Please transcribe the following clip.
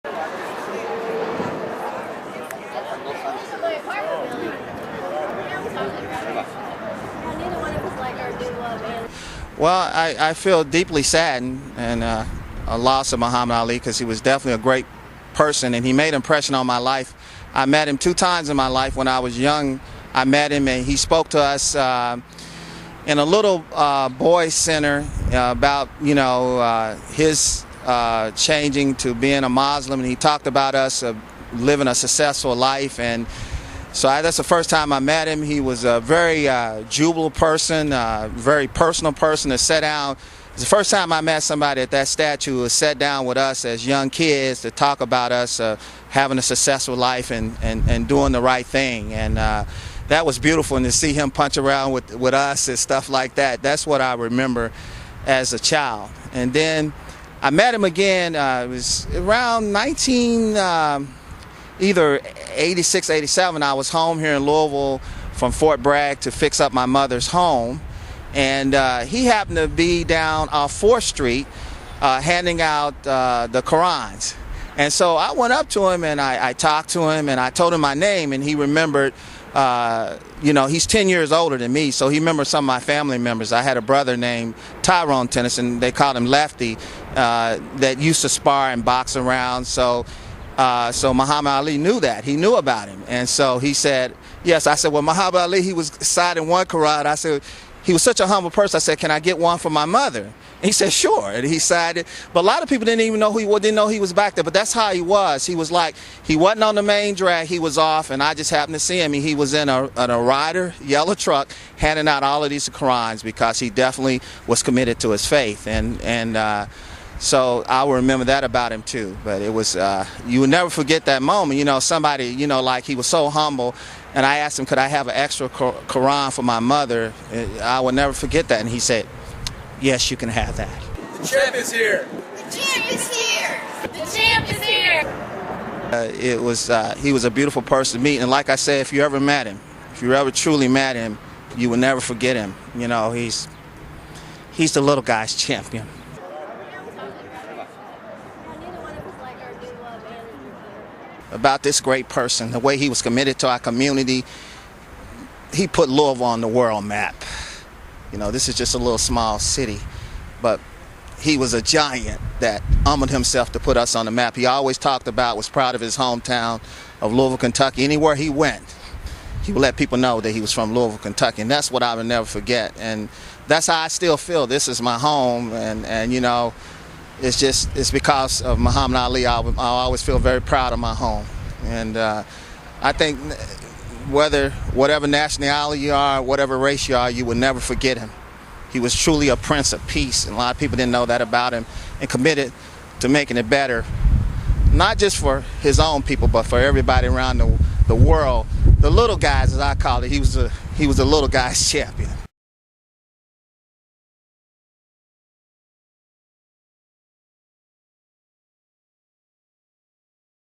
Well, I feel deeply saddened and a loss of Muhammad Ali, because he was definitely a great person and he made an impression on my life. I met him 2 times in my life. When I was young, I met him and he spoke to us in a little boys center about, his changing to being a Muslim, and he talked about us living a successful life. And so that's the first time I met him. He was a very jubilant person, very personal person to sit down. It's the first time I met somebody at that statue who sat down with us as young kids to talk about us having a successful life and doing the right thing. And that was beautiful, and to see him punch around with us and stuff like that, that's what I remember as a child. And then I met him again, it was around either 86, 87, I was home here in Louisville from Fort Bragg to fix up my mother's home. And he happened to be down off 4th Street handing out the Qurans. And so I went up to him and I talked to him and I told him my name, and he remembered, he's 10 years older than me, so he remembered some of my family members. I had a brother named Tyrone Tennyson, they called him Lefty, that used to spar and box around. So Muhammad Ali knew that. He knew about him. And so he said, yes. I said, well, Muhammad Ali, he was citing one Quran. I said, he was such a humble person. I said, can I get one for my mother? And he said, sure. And he cited. But a lot of people didn't even know didn't know he was back there. But that's how he was. He was like, he wasn't on the main drag. He was off, and I just happened to see him. He was in a Ryder yellow truck handing out all of these Qurans, because he definitely was committed to his faith. So I will remember that about him too. But it was, you would never forget that moment. Somebody, like he was so humble. And I asked him, could I have an extra Quran for my mother? I will never forget that. And he said, yes, you can have that. The champ is here. The champ is here. The champ is here. He was a beautiful person to meet. And like I said, if you ever met him, if you ever truly met him, you will never forget him. He's the little guy's champion. About this great person, the way he was committed to our community, he put Louisville on the world map. This is just a little small city, but he was a giant that humbled himself to put us on the map. He always was proud of his hometown of Louisville, Kentucky. Anywhere he went, he would let people know that he was from Louisville, Kentucky, and that's what I will never forget. And that's how I still feel. This is my home, and it's because of Muhammad Ali. I always feel very proud of my home. And I think whatever nationality you are, whatever race you are, you will never forget him. He was truly a prince of peace, and a lot of people didn't know that about him, and committed to making it better, not just for his own people, but for everybody around the world. The little guys, as I call it, he was a little guy's champion.